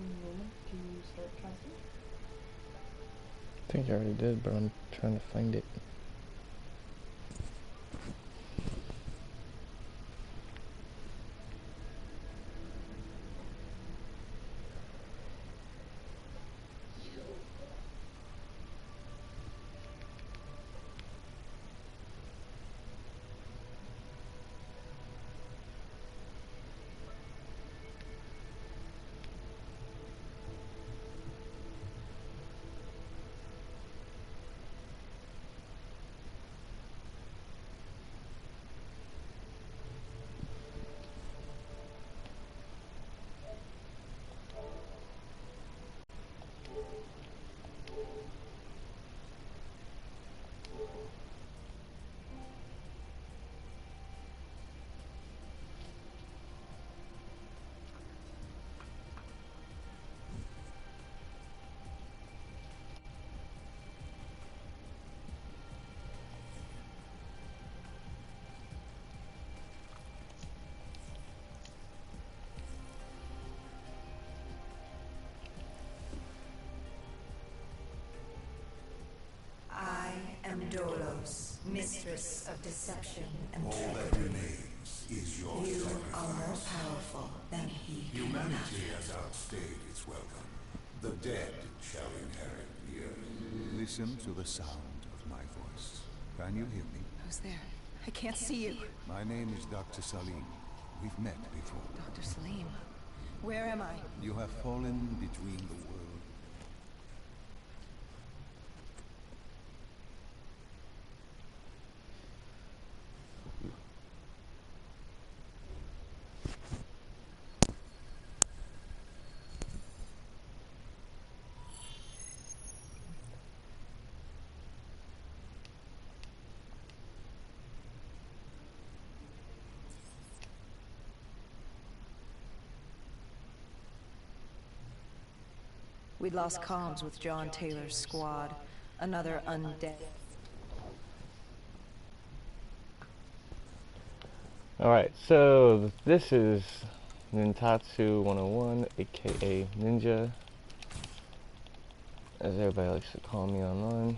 moment to start casting. I think I already did, but I'm trying to find it. Dolos, mistress of deception and all trickery. that remains is your You sacrifice. are more powerful than he. Humanity has outstayed its welcome. The dead shall inherit the earth. Listen to the sound of my voice. Can you hear me? Who's there? I can't see you. My name is Dr. Salim. We've met before. Dr. Salim, where am I? You have fallen between the worlds. We'd lost comms with John Taylor's squad. Another undead. Alright, so this is Nintatsu 101, aka Ninja, as everybody likes to call me online.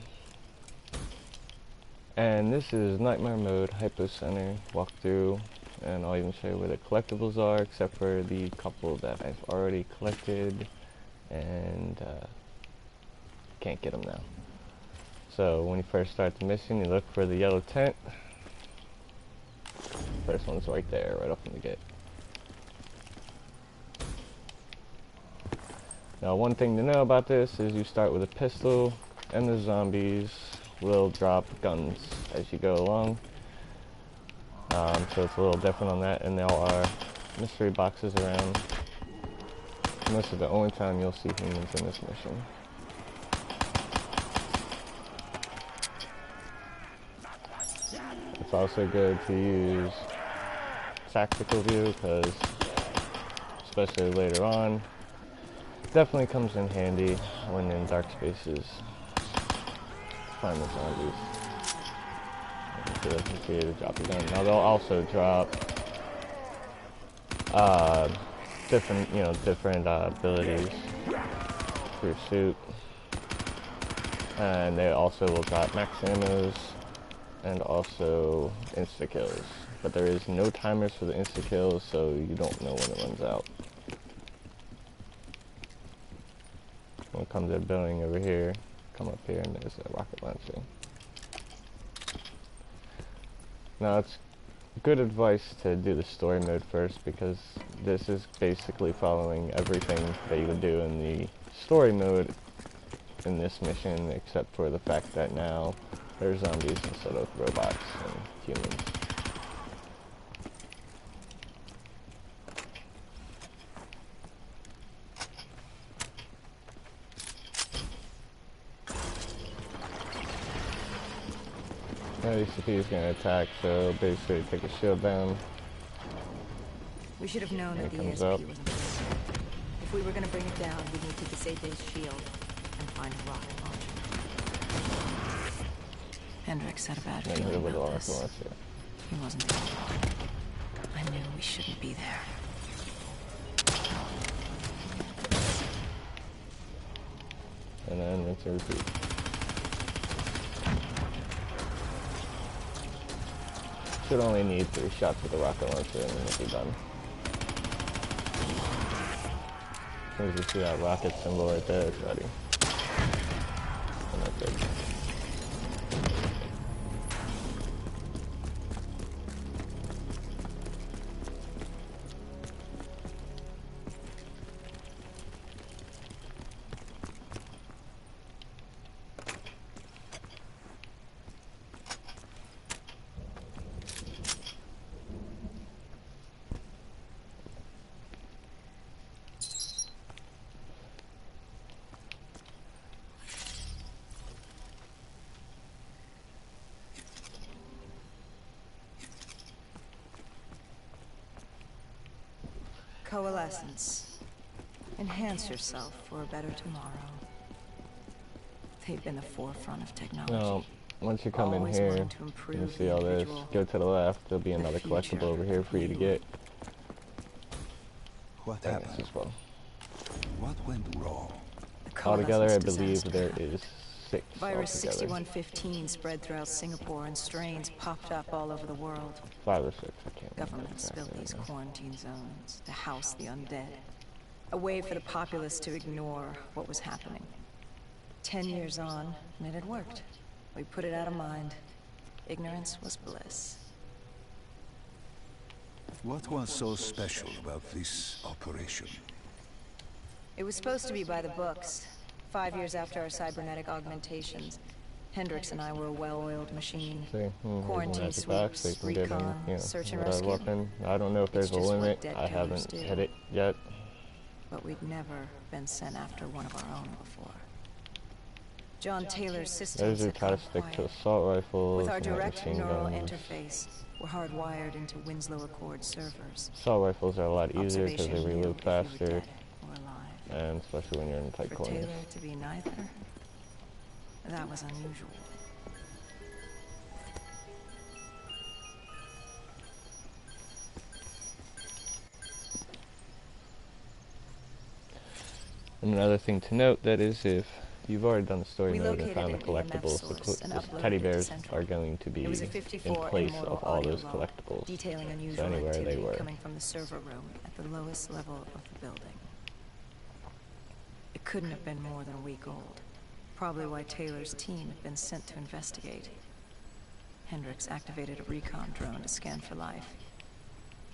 And this is Nightmare Mode, Hypocenter walkthrough, and I'll even show you where the collectibles are, except for the couple that I've already collected, and can't get them now. So when you first start the mission, you look for the yellow tent. First one's right there, right off in the gate. Now one thing to know about this is you start with a pistol, and the zombies will drop guns as you go along. So it's a little different on that, and there are mystery boxes around. And this is the only time you'll see humans in this mission. It's also good to use tactical view, because especially later on, definitely comes in handy when in dark spaces. Find the zombies. So they can see to drop a gun. Now they'll also drop different abilities for your suit, and they also will drop max ammos and also insta kills. But there is no timers for the insta kills, so you don't know when it runs out. When it comes to the building over here, come up here and there's a rocket launcher. Now it's good advice to do the story mode first, because this is basically following everything that you would do in the story mode in this mission, except for the fact that now there's zombies instead of robots and humans. Now ECP is going to attack, so basically take a shield down. We should have known that the comes ESP up. was a mistake. If we were going to bring it down, we'd need to disable his shield and find a rocket launcher. Hendricks had a bad And hit it feeling with a about rocket this. launcher. He wasn't there. I knew we shouldn't be there. rinse and repeat. Should only need 3 shots with the rocket launcher and then it'll be done. As soon as you see that rocket symbol right there, it's ready. And that's it. Coalescence. Enhance yourself for a better tomorrow. They've been the forefront of technology. Now, once you come in Always here, wanting to you improve can see the all this. individual, Go to the left, there'll be the another future collectible over here for you to get. What Thanks happened? as well. What went wrong? the Altogether, I coalescence believe disaster. there is 6 Virus altogether. 6115 spread throughout Singapore and strains popped up all over the world. 5 or 6, I can't remember Governments built exactly these right now. quarantine zones to house the undead. A way for the populace to ignore what was happening. 10 years on, and it had worked. We put it out of mind. Ignorance was bliss. What was so special about this operation? It was supposed to be by the books. 5 years after our cybernetic augmentations, Hendricks and I were a well-oiled machine. See, Quarantine here's one at the back, so you sweeps, can get in, recon, you know, search and without rescue. weapon. I don't know if there's a just what limit. dead I killers haven't do. hit it yet. But we'd never been sent after one of our own before. John Taylor's systems Those who had try to gone stick to quiet. assault rifles With our and direct machine neural guns. interface, we're hardwired into Winslow Accord servers. Assault rifles are a lot easier because they Observation reload revealed if you were faster, dead or alive. and especially when you're in tight For corners. Taylor to be neither, that was unusual. And another thing to note, that is, if you've already done the story We mode and located found the an EMF collectibles, source and the uploaded teddy it to bears Central. are going to be It was a in 54 place immortal of all audio those log, collectibles. detailing unusual anywhere they activity were. coming from the server room at the lowest level of the building. It couldn't have been more than a week old. Probably why Taylor's team had been sent to investigate. Hendricks activated a recon drone to scan for life.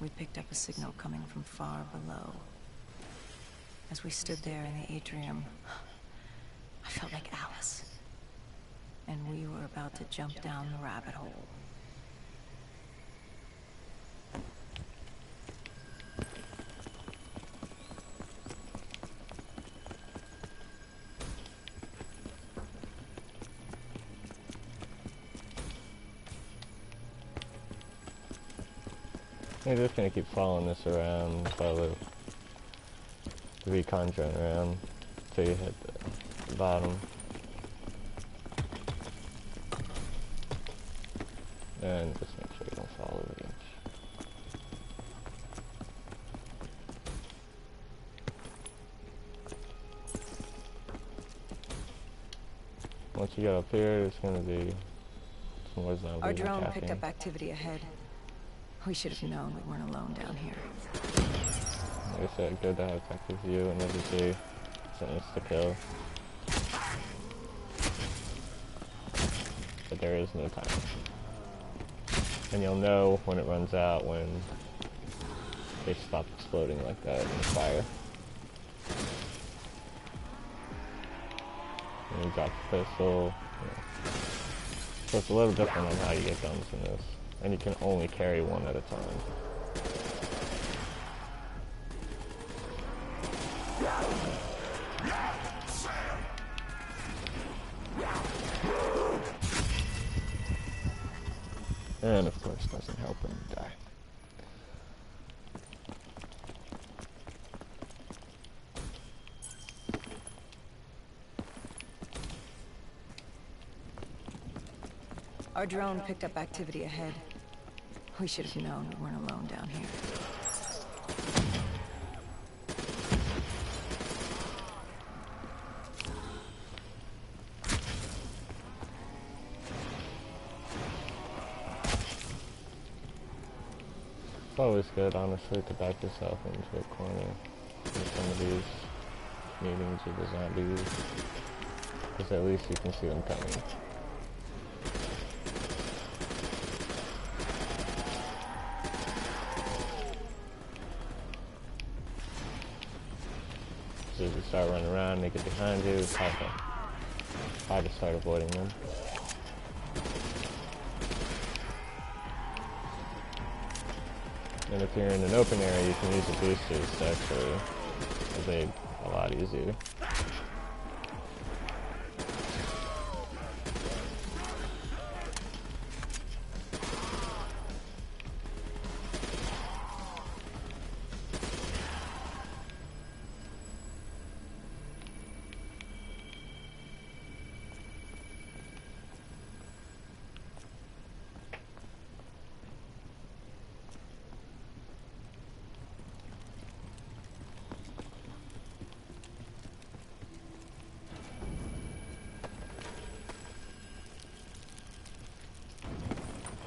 We picked up a signal coming from far below. As we stood there in the atrium, I felt like Alice. And we were about to jump down the rabbit hole. You're just gonna keep following this around, follow the recon drone around until you hit the bottom. And just make sure you don't fall over the edge. Once you get up here, it's gonna be some more zombies Our drone attacking. picked up activity ahead. We should have known we weren't alone down here. Like I said, good to have effective view and everything. It's an insta-kill. But there is no time. And you'll know when it runs out when they stop exploding like that in the fire. And you drop the pistol. Yeah. So it's a little different on how you get guns in this. And you can only carry one at a time. And of course, doesn't help when you die. Our drone picked up activity ahead. We should have known we weren't alone down here. always good, honestly, to back yourself into a corner in some of these meetings with the zombies, because at least you can see them coming. So as you start running around, they get behind you, try to start avoiding them. And if you're in an open area, you can use the boosters to actually evade a lot easier.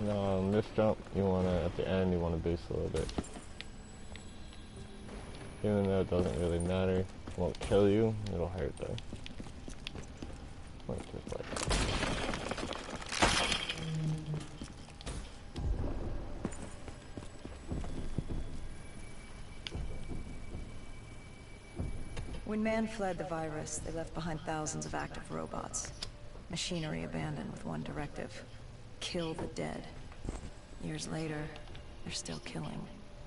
Now on this jump, at the end, you want to boost a little bit. Even though it doesn't really matter, it won't kill you, it'll hurt though. Like just like that. When man fled the virus, they left behind thousands of active robots. Machinery abandoned with one directive: kill the dead. Years later, they're still killing.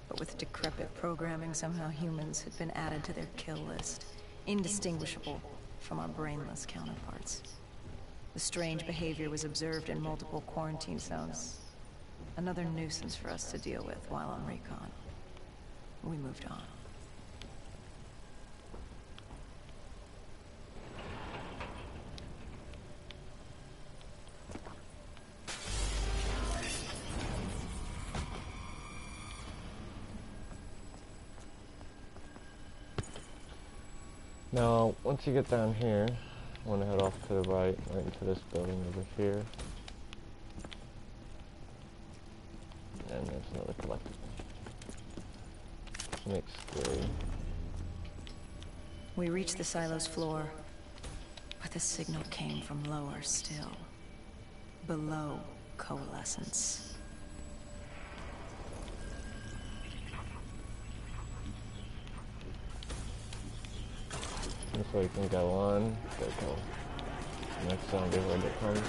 But with decrepit programming, somehow humans had been added to their kill list, indistinguishable from our brainless counterparts. The strange behavior was observed in multiple quarantine zones. Another nuisance for us to deal with while on recon. We moved on. Now, once you get down here, I want to head off to the right into this building over here. And there's another collectible. Makes 3. We reached the silo's floor, but the signal came from lower still. Below coalescence. So you can go on, go next zombie horde that comes.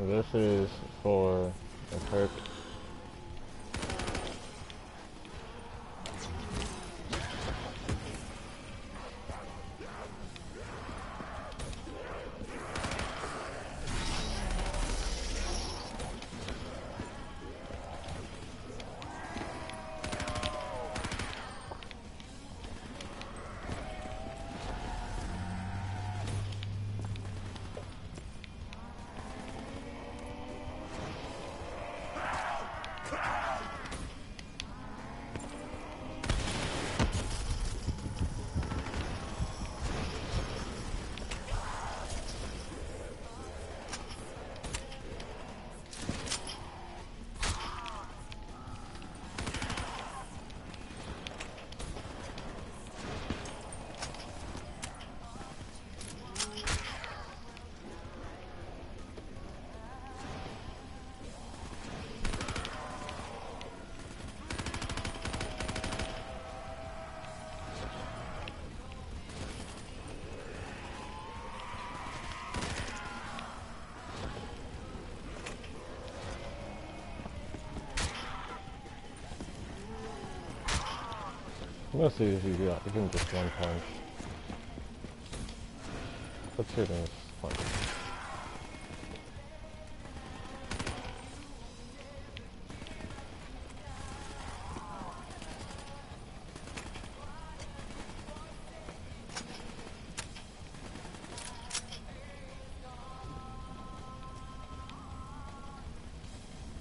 This is for a perk. Mostly if you got even just one punch. Let's hit him with punch.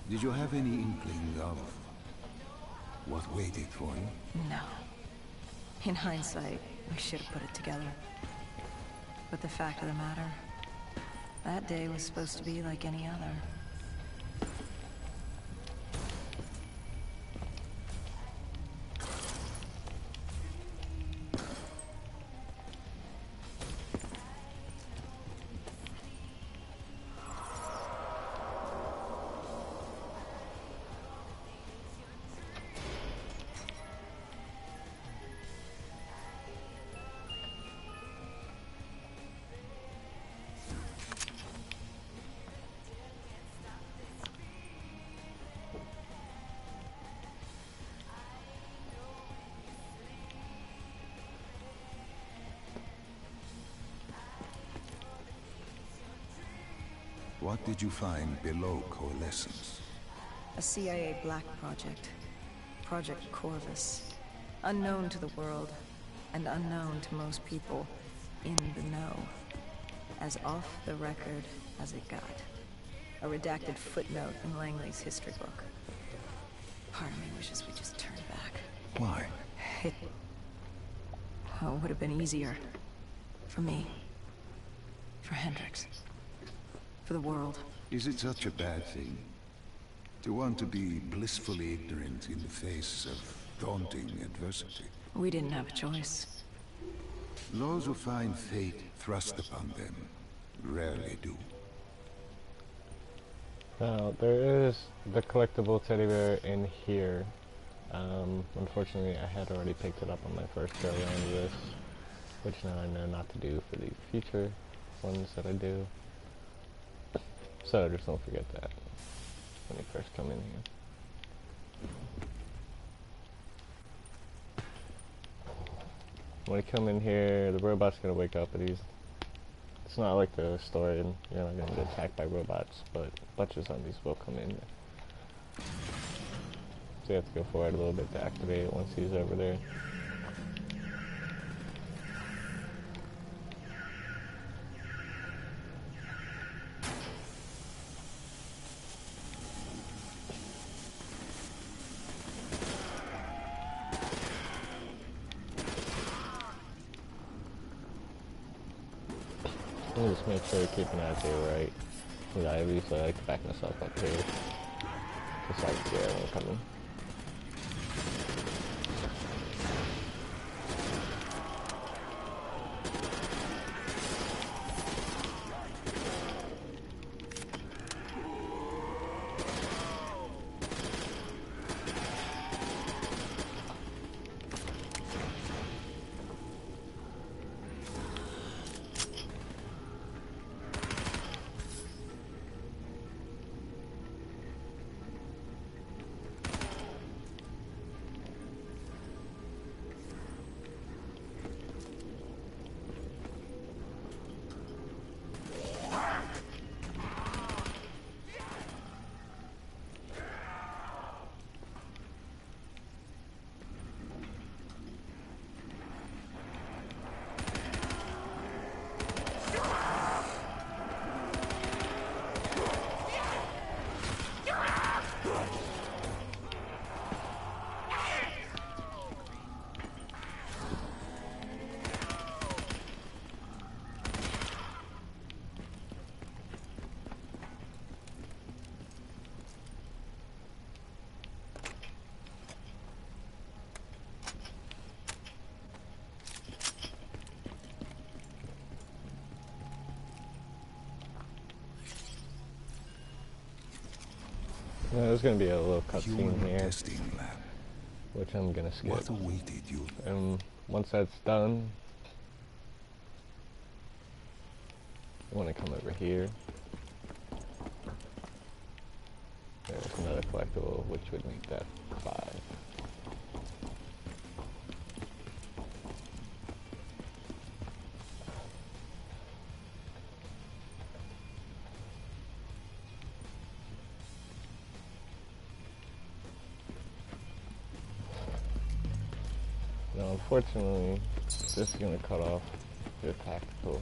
Did you have any inkling of what waited for you? No. In hindsight, we should have put it together. But the fact of the matter, that day was supposed to be like any other. What did you find below Coalescence? A CIA black project. Project Corvus. Unknown to the world, and unknown to most people in the know. As off the record as it got. A redacted footnote in Langley's history book. Part of me wishes we just turned back. Why? It would have been easier. For me. For Hendrix. For the world. Is it such a bad thing? To want to be blissfully ignorant in the face of daunting adversity? We didn't have a choice. Those who find fate thrust upon them rarely do. Now, there is the collectible teddy bear in here. Unfortunately, I had already picked it up on my first go around of this, which now I know not to do for the future ones that I do. So just don't forget that when you first come in here. When you come in here, the robot's gonna wake up, but it's not like the story, and you're not gonna get attacked by robots, but a bunch of zombies will come in. So you have to go forward a little bit to activate it once he's over there. Just make sure to keep an eye to your right. Because I usually like to back myself up here. Just like see everyone coming. There's going to be a little cutscene here, testing lab. which I'm going to skip. What awaited you? And once that's done, I want to come over here. There's another collectible, which would make that 5. unfortunately, this is going to cut off your tactical,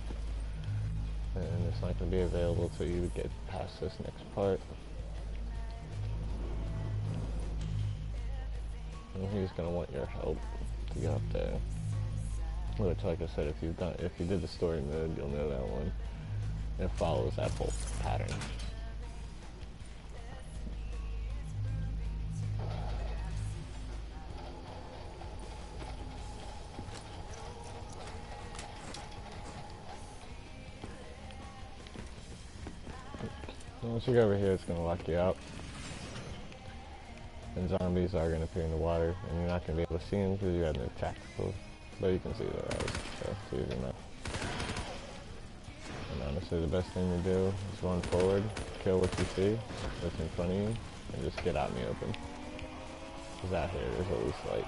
and it's not going to be available till you get past this next part. And he's going to want your help to get up there. Which, like I said, if you did the story mode, you'll know that one. It follows that whole pattern. Once you get over here, it's going to lock you out. And zombies are going to appear in the water, and you're not going to be able to see them because you have no tactical. But you can see their eyes, so it's easy enough. And honestly, the best thing to do is run forward, kill what you see that's in front of you, and just get out in the open. Because out here, there's always light.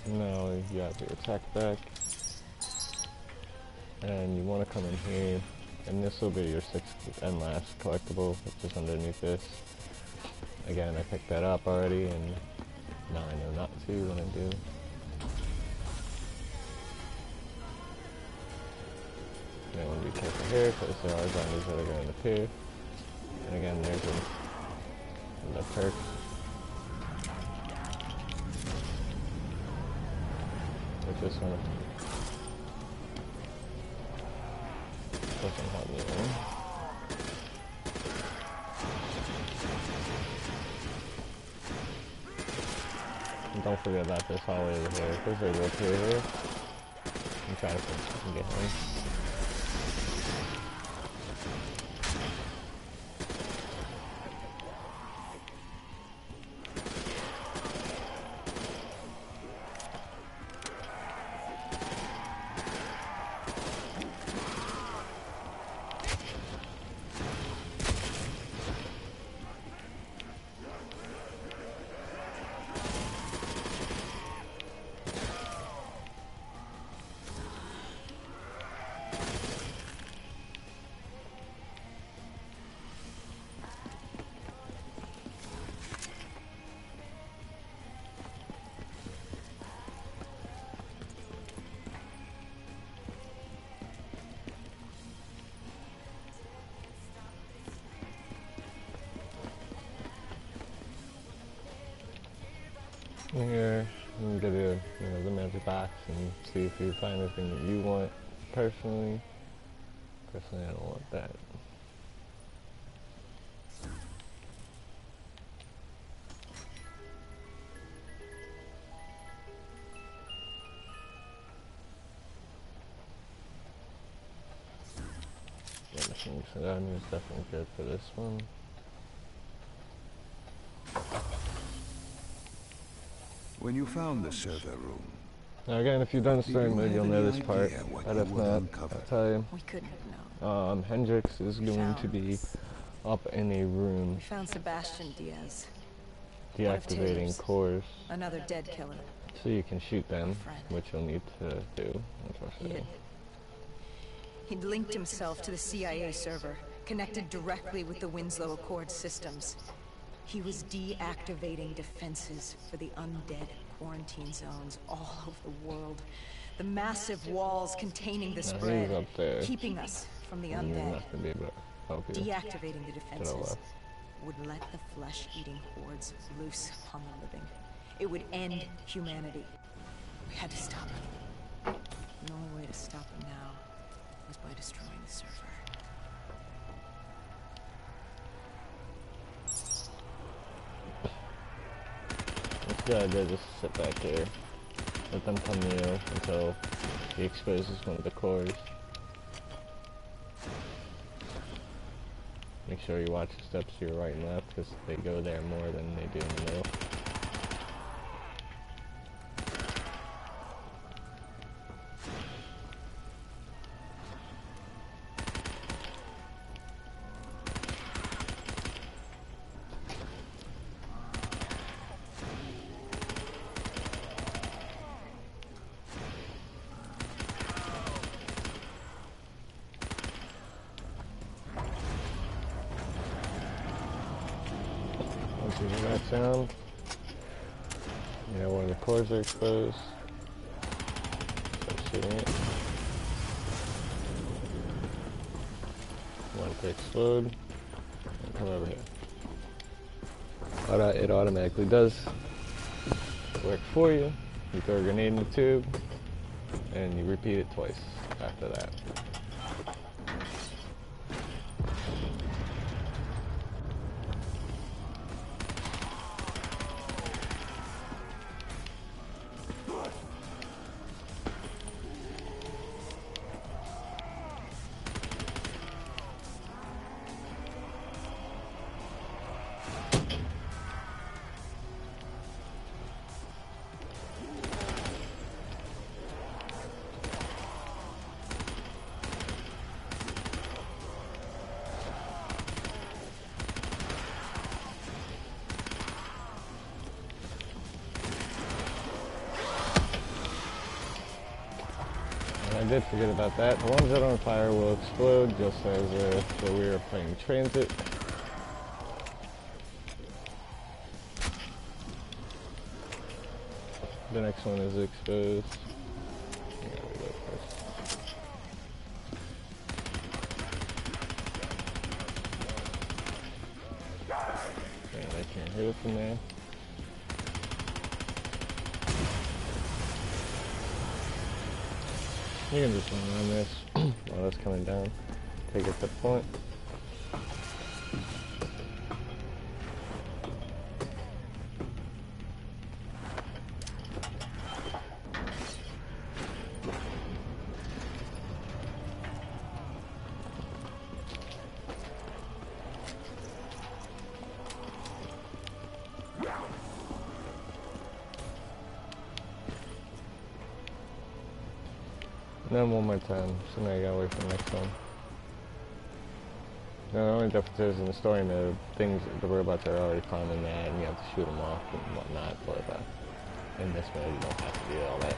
Now you got your attack back, and you want to come in here, and this will be your sixth and last collectible, which is underneath this. Again, I picked that up already, and now I know not to when I do. I want to be careful here, because there are zombies that are going to appear. And again, there's the perk. This one doesn't help me in. And don't forget about this hallway over here, because they will appear here. And try to get him. Here, you can go to the magic box and see if you find anything that you want. Personally, I don't want that. So that is definitely good for this one. When you found the server room, Now again, if you've done the story mode, you'll know this part. But if not, I'll tell you. We couldn't have known. Hendrix is going to be up in a room. We found Sebastian Diaz. Deactivating Taylor's. cores. Another dead killer. So you can shoot them, Friend. which you'll need to do, unfortunately. He'd linked himself to the CIA server, connected directly with the Winslow Accord systems. He was deactivating defenses for the undead quarantine zones all over the world. The massive walls containing the spread, he's up there. keeping us from the And you're undead. not going to be able to help you. Deactivating the defenses left. would let the flesh-eating hordes loose upon the living. It would end humanity. We had to stop it. The only way to stop it now was by destroying the server. It's a good idea just sit back here. Let them come to you until He exposes one of the cores. Make sure you watch the steps to your right and left, because they go there more than they do in the middle. Once you hear that sound, you know one of the cores are exposed. Start shooting it. Want it to explode, and come over here. But it automatically does work for you. You throw a grenade in the tube, and you repeat it twice after that. I did forget about that. The ones that are on fire will explode just as if we were playing transit. The next one is exposed. Yeah, we go first. Okay, I can't hit it from there. You can just run around this while it's coming down. Take it to the point. And then one more time, so now you gotta wait for the next one. Now, the only difference is in the story mode, the robots are already climbing that and you have to shoot them off and whatnot, but in this mode you don't have to do all that.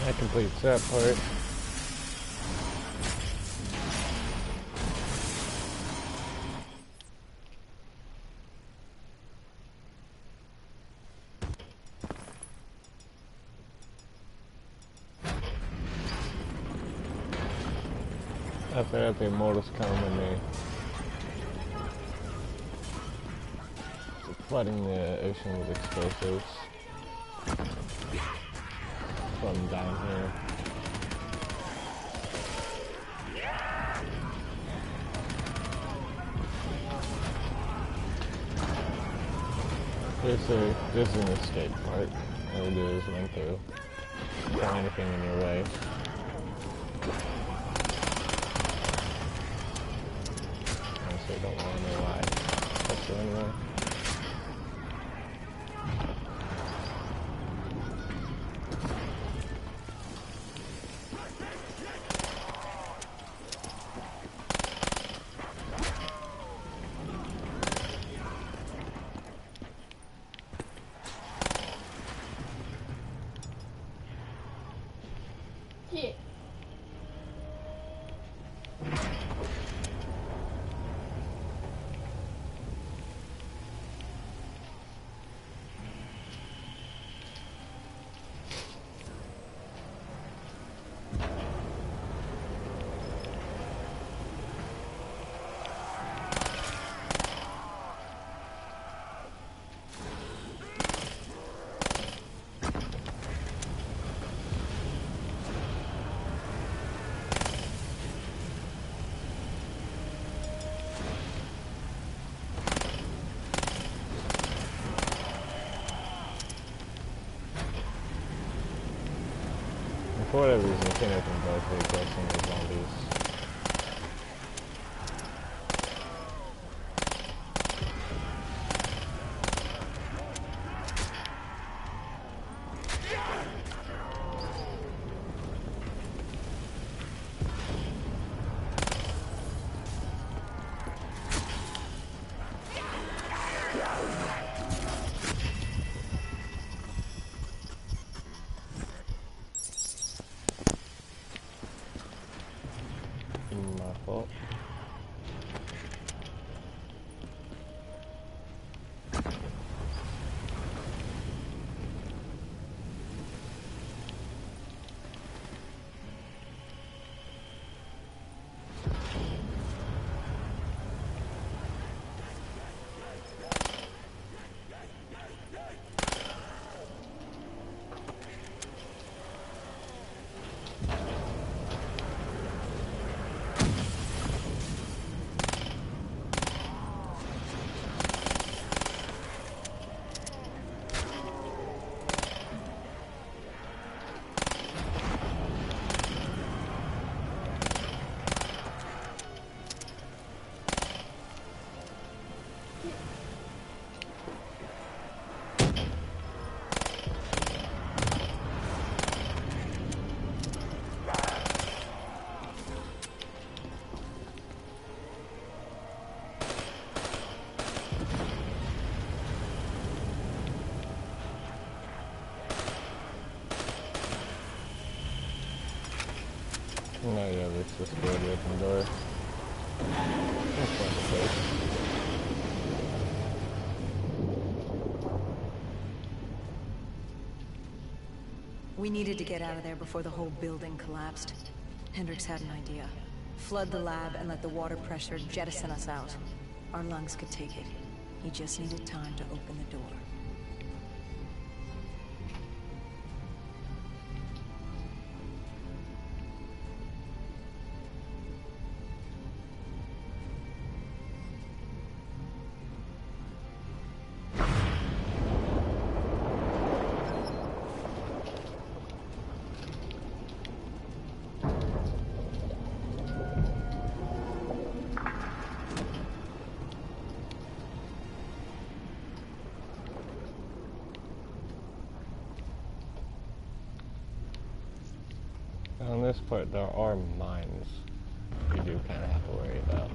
That completes that part. After that, the immortals come and they flooding the ocean with explosives from down here. This is an escape part. All you do is run through. Throw anything in your way. Honestly, don't want to know why. That's the anyway. Yeah. For whatever reason, I can't open both ways while seeing the zombies. My fault. No, yeah, let's just go to the open door. That's fine to place. We needed to get out of there before the whole building collapsed. Hendricks had an idea. Flood the lab and let the water pressure jettison us out. Our lungs could take it. He just needed time to open the door. On this part, there are mines you do kind of have to worry about.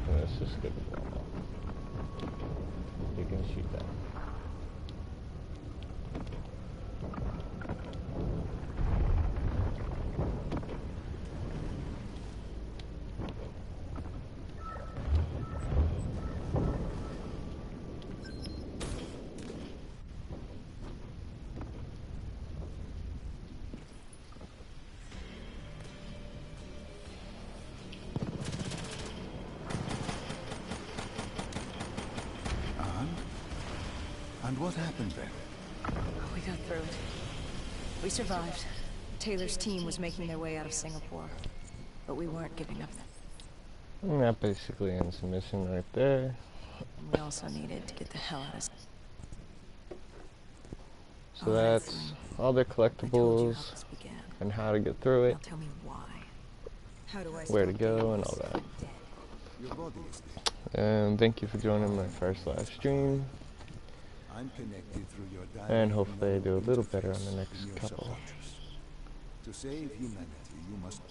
And let's just skip it normal. You can shoot them. And what happened then? We got through it. We survived. Taylor's team was making their way out of Singapore. But we weren't giving up. And that basically ends the mission right there. We also needed to get the hell out of So that's all the collectibles this began. and how to get through it, Now tell me why. How do I where to stop go, getting and all that. dead? Your body is dead. And thank you for joining my first live stream. I'm connected through your And direct hopefully I do a little better on the interface next in your couple. subconscious. To save humanity, you must